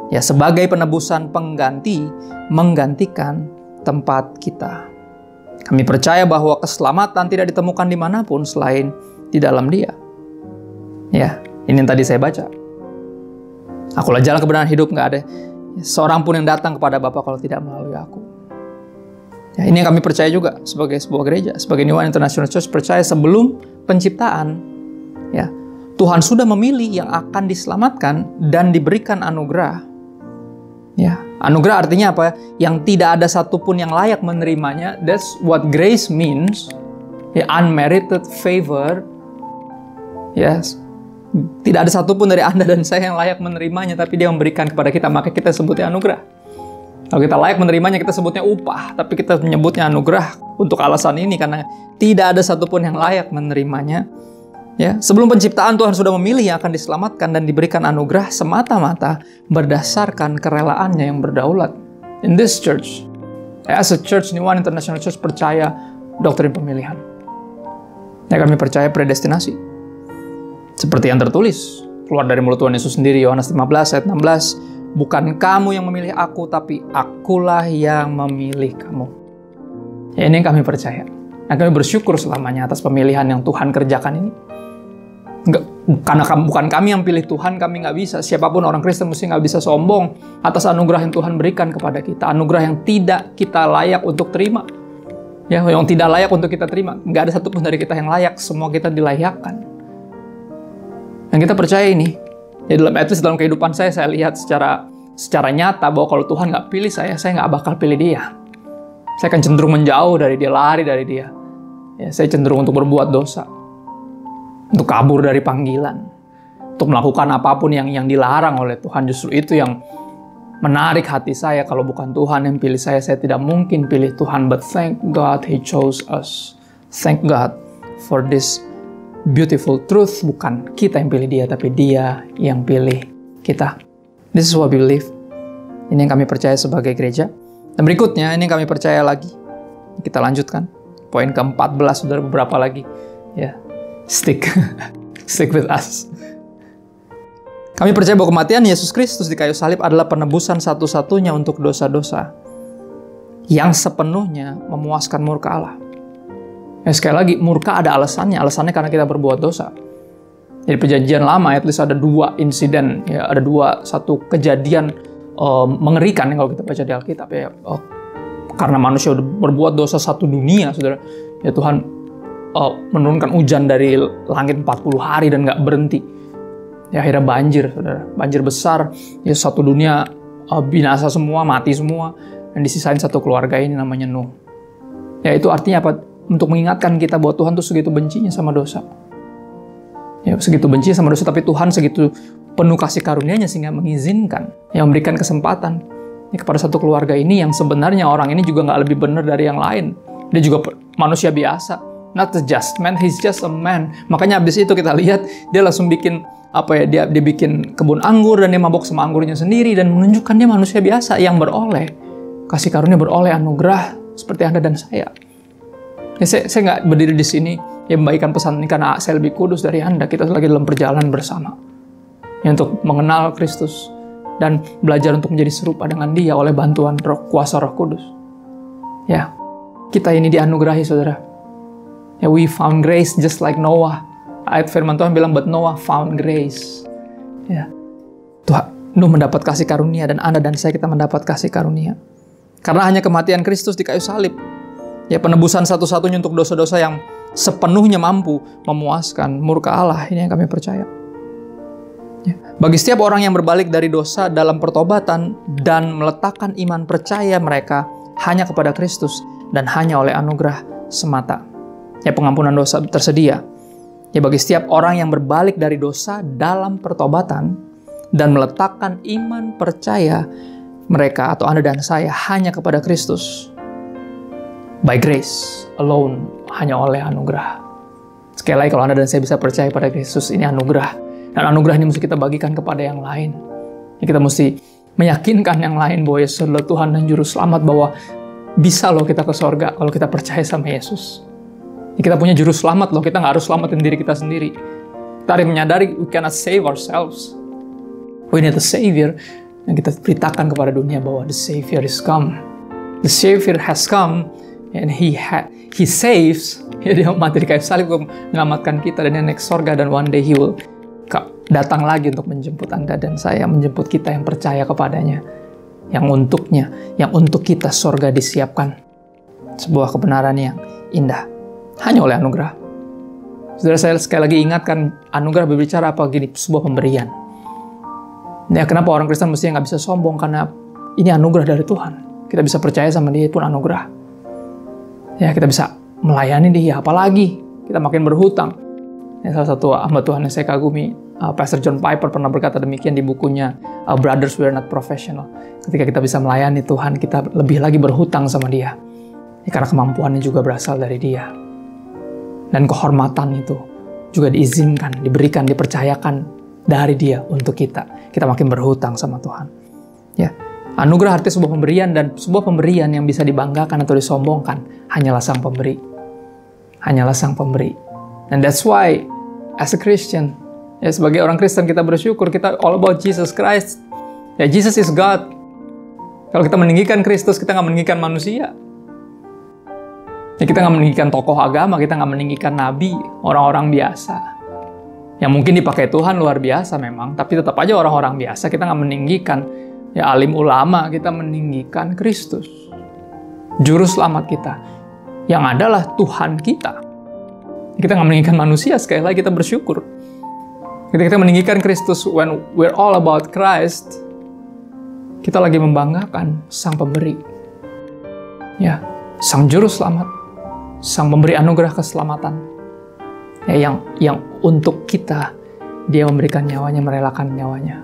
Ya, sebagai penebusan pengganti, menggantikan tempat kita. Kami percaya bahwa keselamatan tidak ditemukan dimanapun selain di dalam Dia. Ya, ini yang tadi saya baca. Akulah jalan kebenaran hidup, nggak ada seorang pun yang datang kepada Bapa kalau tidak melalui aku. Ya, ini yang kami percaya juga sebagai sebuah gereja, sebagai New One International Church, percaya sebelum penciptaan, ya, Tuhan sudah memilih yang akan diselamatkan dan diberikan anugerah. Ya, anugerah artinya apa? Yang tidak ada satupun yang layak menerimanya. That's what grace means. Ya, unmerited favor. Yes. Tidak ada satupun dari Anda dan saya yang layak menerimanya, tapi Dia memberikan kepada kita, maka kita sebutnya anugerah. Kalau kita layak menerimanya, kita sebutnya upah, tapi kita menyebutnya anugerah untuk alasan ini, karena tidak ada satupun yang layak menerimanya. Ya, sebelum penciptaan Tuhan sudah memilih yang akan diselamatkan dan diberikan anugerah semata-mata berdasarkan kerelaannya yang berdaulat. In this church, as a church, New One International Church percaya doktrin pemilihan. Ya, kami percaya predestinasi. Seperti yang tertulis, keluar dari mulut Tuhan Yesus sendiri, Yohanes 15 ayat 16, bukan kamu yang memilih aku, tapi akulah yang memilih kamu. Ya, ini yang kami percaya. Dan kami bersyukur selamanya atas pemilihan yang Tuhan kerjakan ini. Karena bukan kami yang pilih Tuhan, kami nggak bisa. Siapapun orang Kristen mesti nggak bisa sombong atas anugerah yang Tuhan berikan kepada kita. Anugerah yang tidak kita layak untuk terima. Ya, yang tidak layak untuk kita terima. Nggak ada satupun dari kita yang layak. Semua kita dilayakkan. Dan kita percaya ini. Ya, at least dalam kehidupan saya lihat secara nyata bahwa kalau Tuhan nggak pilih saya nggak bakal pilih Dia. Saya akan cenderung menjauh dari Dia, lari dari Dia. Ya, saya cenderung untuk berbuat dosa, untuk kabur dari panggilan, untuk melakukan apapun yang dilarang oleh Tuhan. Justru itu yang menarik hati saya. Kalau bukan Tuhan yang pilih saya tidak mungkin pilih Tuhan. But thank God He chose us. Thank God for this beautiful truth. Bukan kita yang pilih Dia, tapi Dia yang pilih kita. This is what we believe. Ini yang kami percaya sebagai gereja. Dan berikutnya, ini yang kami percaya lagi. Kita lanjutkan. Poin ke-14, sudah beberapa lagi. Ya, stick with us. Kami percaya bahwa kematian Yesus Kristus di kayu salib adalah penebusan satu-satunya untuk dosa-dosa yang sepenuhnya memuaskan murka Allah. Ya, sekali lagi, murka ada alasannya. Alasannya karena kita berbuat dosa. Jadi perjanjian lama, at least ada dua insiden, ya, ada satu kejadian mengerikan kalau kita baca di Alkitab. Ya, karena manusia udah berbuat dosa satu dunia, saudara. Ya, Tuhan menurunkan hujan dari langit 40 hari dan nggak berhenti. Ya, akhirnya banjir, saudara. Banjir besar, ya, satu dunia binasa semua, mati semua. Dan disisain satu keluarga ini namanya Nuh. Ya, itu artinya apa? Untuk mengingatkan kita bahwa Tuhan tuh segitu bencinya sama dosa. Ya, segitu benci sama dosa, tapi Tuhan segitu penuh kasih karunia-Nya sehingga mengizinkan, yang memberikan kesempatan ya, kepada satu keluarga ini yang sebenarnya orang ini juga nggak lebih benar dari yang lain. Dia juga manusia biasa, not a just man, he's just a man. Makanya abis itu kita lihat dia langsung bikin dia bikin kebun anggur dan dia mabok sama anggurnya sendiri dan menunjukkan dia manusia biasa yang beroleh kasih karunia, beroleh anugerah seperti Anda dan saya. Ya, saya nggak berdiri di sini ya membagikan pesan ini karena saya lebih kudus dari Anda. Kita lagi dalam perjalanan bersama ya, untuk mengenal Kristus dan belajar untuk menjadi serupa dengan Dia oleh bantuan kuasa Roh Kudus. Ya, kita ini dianugerahi, saudara. Ya, we found grace just like Noah. Ayat firman Tuhan bilang, but Noah found grace. Ya, Tuhan, Nuh mendapat kasih karunia dan Anda dan saya kita mendapat kasih karunia. Karena hanya kematian Kristus di kayu salib. Ya, penebusan satu-satunya untuk dosa-dosa yang sepenuhnya mampu memuaskan murka Allah. Ini yang kami percaya. Bagi setiap orang yang berbalik dari dosa dalam pertobatan dan meletakkan iman percaya mereka hanya kepada Kristus dan hanya oleh anugerah semata. Ya, pengampunan dosa tersedia. Ya, bagi setiap orang yang berbalik dari dosa dalam pertobatan dan meletakkan iman percaya mereka atau Anda dan saya hanya kepada Kristus. By grace alone, hanya oleh anugerah. Sekali lagi, kalau Anda dan saya bisa percaya pada Kristus, ini anugerah. Dan anugerah ini mesti kita bagikan kepada yang lain. Ya, kita mesti meyakinkan yang lain bahwa Yesus adalah Tuhan dan Juru Selamat, bahwa bisa loh kita ke sorga kalau kita percaya sama Yesus. Ya, kita punya Juru Selamat loh, kita nggak harus selamatin diri kita sendiri. Kita harus menyadari we cannot save ourselves. We need a Savior. Dan kita beritakan kepada dunia bahwa the Savior is come. The Savior has come and He saves. Ya, Dia mati di kayu salib untuk menyelamatkan kita dan Dia naik sorga dan one day He will datang lagi untuk menjemput Anda dan saya, menjemput kita yang percaya kepadanya, yang untuk kita sorga disiapkan. Sebuah kebenaran yang indah, hanya oleh anugerah. Saudara, saya sekali lagi ingatkan, anugerah berbicara apa gini, sebuah pemberian. Ya, kenapa orang Kristen mestinya nggak bisa sombong? Karena ini anugerah dari Tuhan. Kita bisa percaya sama Dia pun anugerah. Ya, kita bisa melayani Dia, apalagi kita makin berhutang. Ya, salah satu hamba Tuhan yang saya kagumi, Pastor John Piper pernah berkata demikian di bukunya Brothers We Are Not Professional. Ketika kita bisa melayani Tuhan, kita lebih lagi berhutang sama Dia. Ya, karena kemampuannya juga berasal dari Dia. Dan kehormatan itu juga diizinkan, diberikan, dipercayakan dari Dia untuk kita. Kita makin berhutang sama Tuhan. Ya, anugerah artinya sebuah pemberian, dan sebuah pemberian yang bisa dibanggakan atau disombongkan hanyalah Sang Pemberi. Hanyalah Sang Pemberi. And that's why as a Christian, ya, sebagai orang Kristen kita bersyukur, kita all about Jesus Christ. Ya, Jesus is God. Kalau kita meninggikan Kristus, kita nggak meninggikan manusia. Ya, kita nggak meninggikan tokoh agama, kita nggak meninggikan nabi, orang-orang biasa. Yang mungkin dipakai Tuhan luar biasa memang, tapi tetap aja orang-orang biasa. Kita nggak meninggikan ya alim ulama, kita meninggikan Kristus, Juru Selamat kita, yang adalah Tuhan kita. Kita nggak meninggikan manusia, sekali lagi kita bersyukur. Ketika kita meninggikan Kristus, when we're all about Christ, kita lagi membanggakan Sang Pemberi. Ya, Sang Juru Selamat, Sang Pemberi anugerah keselamatan. Ya, yang untuk kita, Dia memberikan nyawanya, merelakan nyawanya.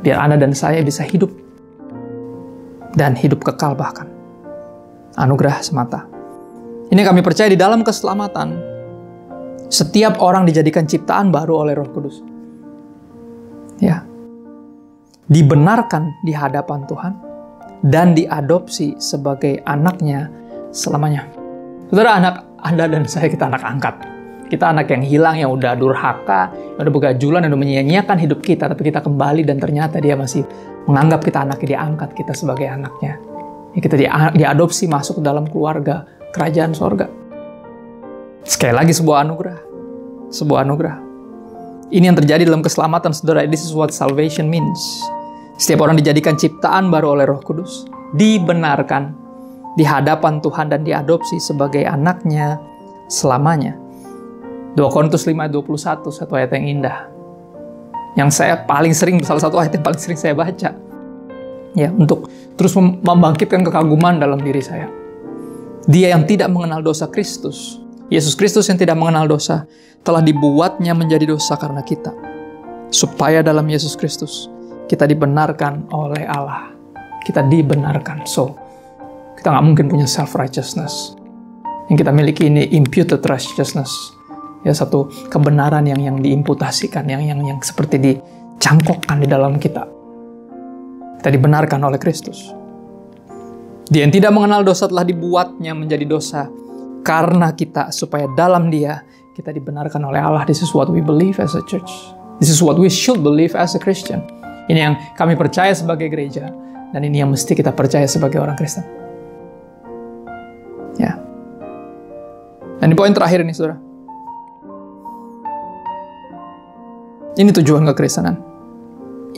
Biar Anda dan saya bisa hidup. Dan hidup kekal bahkan. Anugerah semata. Ini kami percaya di dalam keselamatan, setiap orang dijadikan ciptaan baru oleh Roh Kudus. Ya. Dibenarkan di hadapan Tuhan dan diadopsi sebagai anaknya selamanya. Saudara, anak Anda dan saya, kita anak angkat. Kita anak yang hilang, yang udah durhaka, yang udah begajulan, yang udah menyia-nyiakan hidup kita, tapi kita kembali dan ternyata Dia masih menganggap kita anaknya, dia angkat kita sebagai anaknya. Ya, kita diadopsi masuk ke dalam keluarga kerajaan sorga. Sekali lagi sebuah anugerah. Sebuah anugerah. Ini yang terjadi dalam keselamatan, saudara. This is what salvation means. Setiap orang dijadikan ciptaan baru oleh Roh Kudus. Dibenarkan di hadapan Tuhan dan diadopsi sebagai anaknya selamanya. 2 Korintus 5:21, satu ayat yang indah. Yang saya paling sering, salah satu ayat yang paling sering saya baca. Ya, untuk terus membangkitkan kekaguman dalam diri saya. Dia yang tidak mengenal dosa Kristus, Yesus Kristus yang tidak mengenal dosa, telah dibuatnya menjadi dosa karena kita. Supaya dalam Yesus Kristus, kita dibenarkan oleh Allah. Kita dibenarkan. So, kita nggak mungkin punya self-righteousness. Yang kita miliki ini imputed righteousness. Ya, satu kebenaran yang diimputasikan, yang seperti dicangkokkan di dalam kita. Kita dibenarkan oleh Kristus. Dia yang tidak mengenal dosa telah dibuatnya menjadi dosa karena kita, supaya dalam Dia kita dibenarkan oleh Allah. This is what we believe as a church. This is what we should believe as a Christian. Ini yang kami percaya sebagai gereja, dan ini yang mesti kita percaya sebagai orang Kristen. Ya. Dan di poin terakhir ini, saudara. Ini tujuan kekristenan.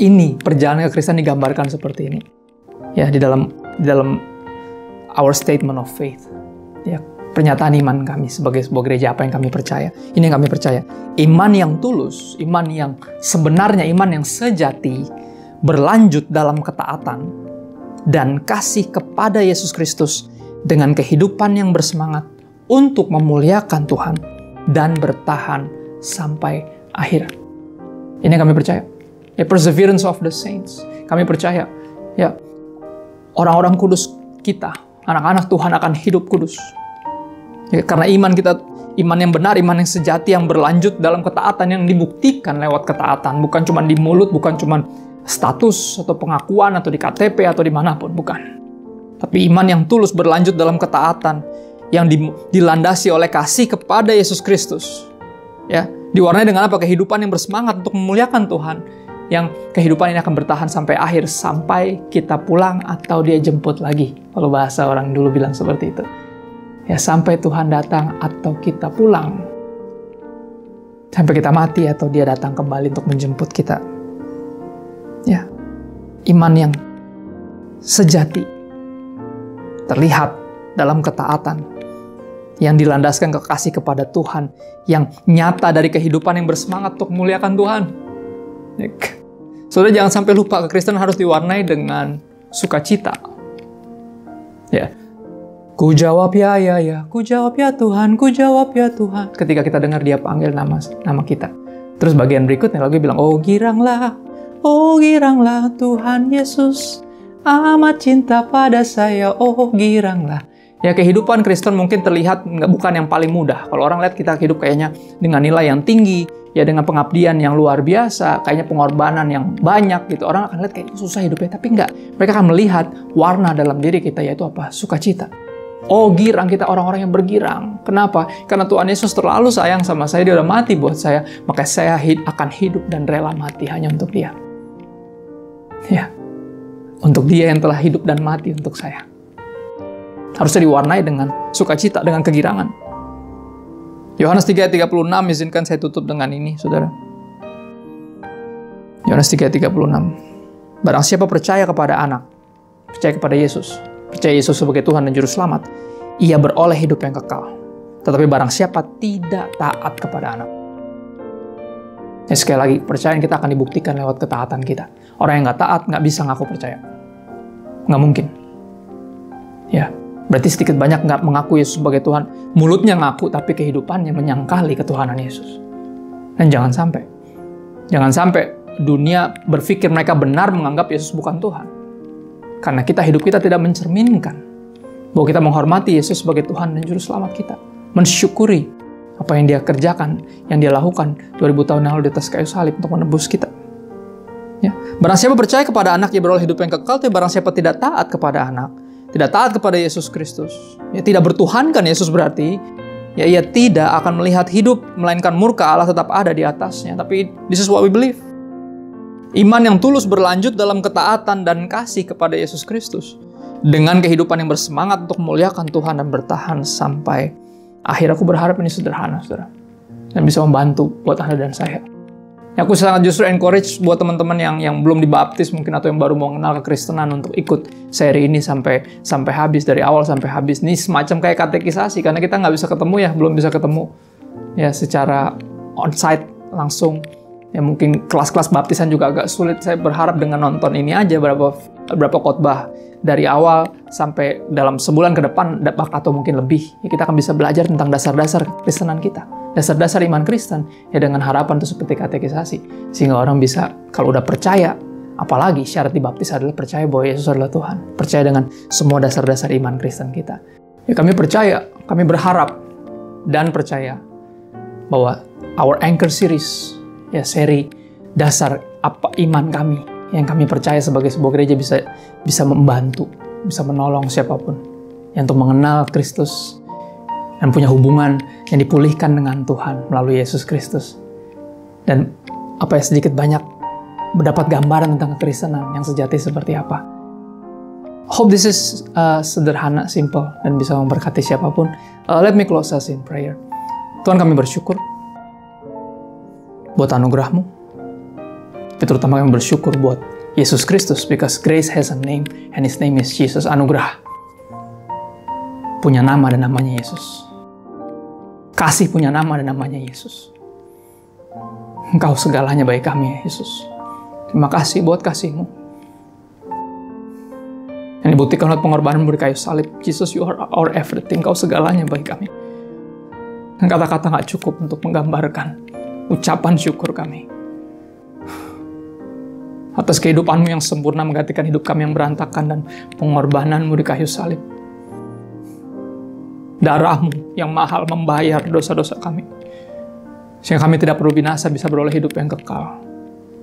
Ini perjalanan kekristenan digambarkan seperti ini. Ya, di dalam our statement of faith. Ya, pernyataan iman kami sebagai sebuah gereja, apa yang kami percaya. Ini yang kami percaya. Iman yang tulus, iman yang sebenarnya, iman yang sejati, berlanjut dalam ketaatan dan kasih kepada Yesus Kristus dengan kehidupan yang bersemangat untuk memuliakan Tuhan dan bertahan sampai akhir. Ini yang kami percaya. Ya, perseverance of the saints. Kami percaya, ya, orang-orang kudus kita, anak-anak Tuhan akan hidup kudus. Ya, karena iman kita, iman yang benar, iman yang sejati, yang berlanjut dalam ketaatan, yang dibuktikan lewat ketaatan. Bukan cuma di mulut, bukan cuma status atau pengakuan atau di KTP atau dimanapun, bukan. Tapi iman yang tulus berlanjut dalam ketaatan, yang dilandasi oleh kasih kepada Yesus Kristus. Ya, diwarnai dengan apa? Kehidupan yang bersemangat untuk memuliakan Tuhan. Yang kehidupan ini akan bertahan sampai akhir, sampai kita pulang atau Dia jemput lagi. Kalau bahasa orang dulu bilang seperti itu. Ya, sampai Tuhan datang atau kita pulang. Sampai kita mati atau Dia datang kembali untuk menjemput kita. Ya, iman yang sejati terlihat dalam ketaatan, yang dilandaskan kekasih kepada Tuhan, yang nyata dari kehidupan yang bersemangat untuk memuliakan Tuhan. Saudara, jangan sampai lupa, kekristenan harus diwarnai dengan sukacita. Ya, ku jawab ya, ku jawab ya Tuhan, ku jawab ya Tuhan. Ketika kita dengar Dia panggil nama kita. Terus bagian berikutnya lagu bilang, oh giranglah Tuhan Yesus, amat cinta pada saya, oh giranglah. Ya, kehidupan Kristen mungkin terlihat bukan yang paling mudah. Kalau orang lihat kita hidup kayaknya dengan nilai yang tinggi, ya dengan pengabdian yang luar biasa, kayaknya pengorbanan yang banyak gitu. Orang akan lihat kayak susah hidupnya, tapi enggak. Mereka akan melihat warna dalam diri kita, yaitu apa? Sukacita. Oh, girang, kita orang-orang yang bergirang. Kenapa? Karena Tuhan Yesus terlalu sayang sama saya, Dia udah mati buat saya, maka saya akan hidup dan rela mati hanya untuk Dia. Ya, untuk Dia yang telah hidup dan mati untuk saya. Harusnya diwarnai dengan sukacita, dengan kegirangan. Yohanes 3:36, izinkan saya tutup dengan ini, saudara. Yohanes 3:36. Barang siapa percaya kepada anak, percaya kepada Yesus, percaya Yesus sebagai Tuhan dan Juru Selamat, ia beroleh hidup yang kekal. Tetapi barang siapa tidak taat kepada anak. Ya, sekali lagi, percayaan kita akan dibuktikan lewat ketaatan kita. Orang yang nggak taat nggak bisa ngaku percaya. Nggak mungkin. Ya, berarti sedikit banyak nggak mengaku Yesus sebagai Tuhan. Mulutnya ngaku, tapi kehidupannya menyangkali ketuhanan Yesus. Dan jangan sampai dunia berpikir mereka benar menganggap Yesus bukan Tuhan. Karena hidup kita tidak mencerminkan bahwa kita menghormati Yesus sebagai Tuhan dan Juru Selamat kita. Mensyukuri apa yang Dia kerjakan, yang Dia lakukan 2000 tahun yang lalu di atas kayu salib untuk menebus kita. Ya. Barang siapa percaya kepada anak, ia beroleh hidup yang kekal. Tapi barang siapa tidak taat kepada anak, tidak taat kepada Yesus Kristus, ya, tidak bertuhankan Yesus, berarti ya ia tidak akan melihat hidup, melainkan murka Allah tetap ada di atasnya. Tapi this is what we believe. Iman yang tulus berlanjut dalam ketaatan dan kasih kepada Yesus Kristus, dengan kehidupan yang bersemangat untuk memuliakan Tuhan dan bertahan sampai akhir. Aku berharap ini sederhana, saudara, dan bisa membantu buat Anda dan saya. Aku sangat justru encourage buat teman-teman yang belum dibaptis mungkin, atau yang baru mau kenal kekristenan, untuk ikut seri ini sampai habis, dari awal sampai habis. Ini semacam kayak katekisasi, karena kita nggak bisa ketemu ya, belum bisa ketemu ya secara onsite langsung. Ya mungkin kelas-kelas baptisan juga agak sulit. Saya berharap dengan nonton ini aja berapa khotbah dari awal sampai dalam sebulan ke depan atau mungkin lebih, ya kita akan bisa belajar tentang dasar-dasar kekristenan kita, dasar-dasar iman Kristen, ya dengan harapan itu seperti katekisasi, sehingga orang bisa, kalau udah percaya, apalagi syarat dibaptis adalah percaya bahwa Yesus adalah Tuhan, percaya dengan semua dasar-dasar iman Kristen kita. Ya, kami percaya, kami berharap dan percaya bahwa our anchor series, ya seri dasar apa iman kami, yang kami percaya sebagai sebuah gereja bisa membantu, bisa menolong siapapun yang untuk mengenal Kristus dan punya hubungan yang dipulihkan dengan Tuhan melalui Yesus Kristus. Dan apa ya, sedikit banyak mendapat gambaran tentang kekristenan yang sejati seperti apa. Hope this is sederhana, simple, dan bisa memberkati siapapun. Let me close us in prayer. Tuhan, kami bersyukur buat anugerah-Mu. Tapi terutama kami bersyukur buat Yesus Kristus, because grace has a name, and His name is Jesus. Anugerah punya nama dan namanya Yesus. Kasih punya nama dan namanya Yesus. Engkau segalanya bagi kami, ya Yesus. Terima kasih buat kasih-Mu yang dibuktikan oleh pengorbanan-Mu di kayu salib. Jesus, you are our everything. Kau segalanya bagi kami. Dan kata-kata gak cukup untuk menggambarkan ucapan syukur kami atas kehidupan-Mu yang sempurna menggantikan hidup kami yang berantakan, dan pengorbanan-Mu di kayu salib. Darah-Mu yang mahal membayar dosa-dosa kami, sehingga kami tidak perlu binasa, bisa beroleh hidup yang kekal.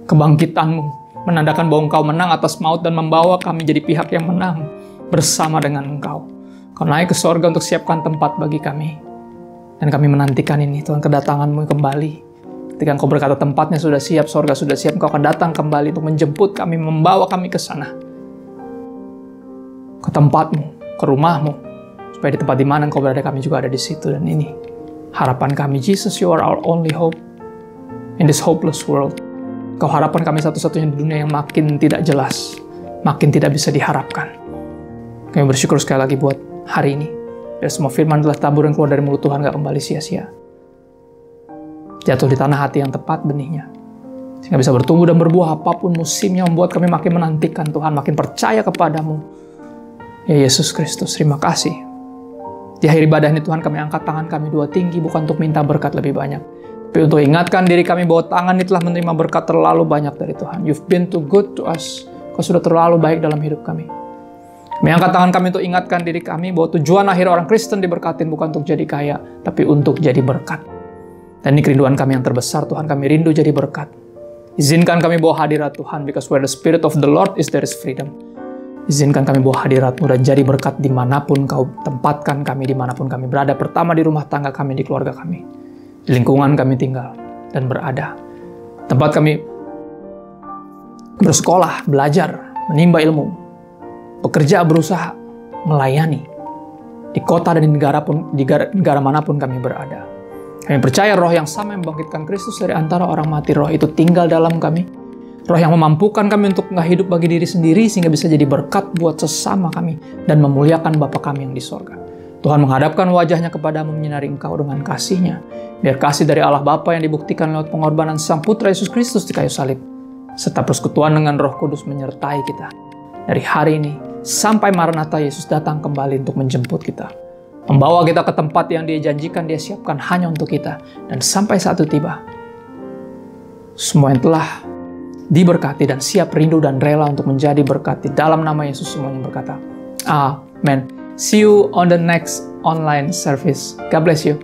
Kebangkitan-Mu menandakan bahwa Engkau menang atas maut dan membawa kami jadi pihak yang menang bersama dengan Engkau. Kau naik ke sorga untuk siapkan tempat bagi kami. Dan kami menantikan ini, Tuhan, kedatangan-Mu kembali. Ketika Engkau berkata tempatnya sudah siap, sorga sudah siap, Engkau akan datang kembali untuk menjemput kami, membawa kami ke sana. Ke tempat-Mu, ke rumah-Mu. Supaya di tempat di mana Engkau berada, kami juga ada di situ. Dan ini harapan kami. Jesus, you are our only hope in this hopeless world. Kau harapan kami satu-satunya di dunia yang makin tidak jelas, makin tidak bisa diharapkan. Kami bersyukur sekali lagi buat hari ini. Biar semua firman adalah tabur yang keluar dari mulut Tuhan gak kembali sia-sia. Jatuh di tanah hati yang tepat benihnya. Sehingga bisa bertumbuh dan berbuah apapun musimnya, membuat kami makin menantikan Tuhan, makin percaya kepadamu. Ya Yesus Kristus, terima kasih. Di akhir ibadah ini Tuhan, kami angkat tangan kami dua tinggi, bukan untuk minta berkat lebih banyak, tapi untuk ingatkan diri kami bahwa tangan ini telah menerima berkat terlalu banyak dari Tuhan. You've been too good to us. Kau sudah terlalu baik dalam hidup kami. Kami angkat tangan kami untuk ingatkan diri kami bahwa tujuan akhir orang Kristen diberkatin bukan untuk jadi kaya, tapi untuk jadi berkat. Dan ini kerinduan kami yang terbesar, Tuhan. Kami rindu jadi berkat. Izinkan kami bawa hadirat Tuhan, because where the Spirit of the Lord is, there is freedom. Izinkan kami bawa hadirat-Mu dan jadi berkat dimanapun Kau tempatkan kami, dimanapun kami berada. Pertama di rumah tangga kami, di keluarga kami, di lingkungan kami tinggal dan berada. Tempat kami bersekolah, belajar, menimba ilmu, bekerja, berusaha, melayani. Di kota dan di negara manapun kami berada. Kami percaya roh yang sama yang membangkitkan Kristus dari antara orang mati, roh itu tinggal dalam kami. Roh yang memampukan kami untuk nggak hidup bagi diri sendiri, sehingga bisa jadi berkat buat sesama kami dan memuliakan Bapa kami yang di sorga. Tuhan menghadapkan wajahnya kepadamu, menyinari engkau dengan kasih-Nya. Biar kasih dari Allah Bapa yang dibuktikan lewat pengorbanan Sang Putra Yesus Kristus di kayu salib, serta persekutuan dengan Roh Kudus menyertai kita dari hari ini sampai Maranatha Yesus datang kembali untuk menjemput kita, membawa kita ke tempat yang Dia janjikan, Dia siapkan hanya untuk kita. Dan sampai saat itu tiba, semua yang telah diberkati dan siap, rindu dan rela untuk menjadi berkat, di dalam nama Yesus semuanya berkata, Amen. See you on the next online service. God bless you.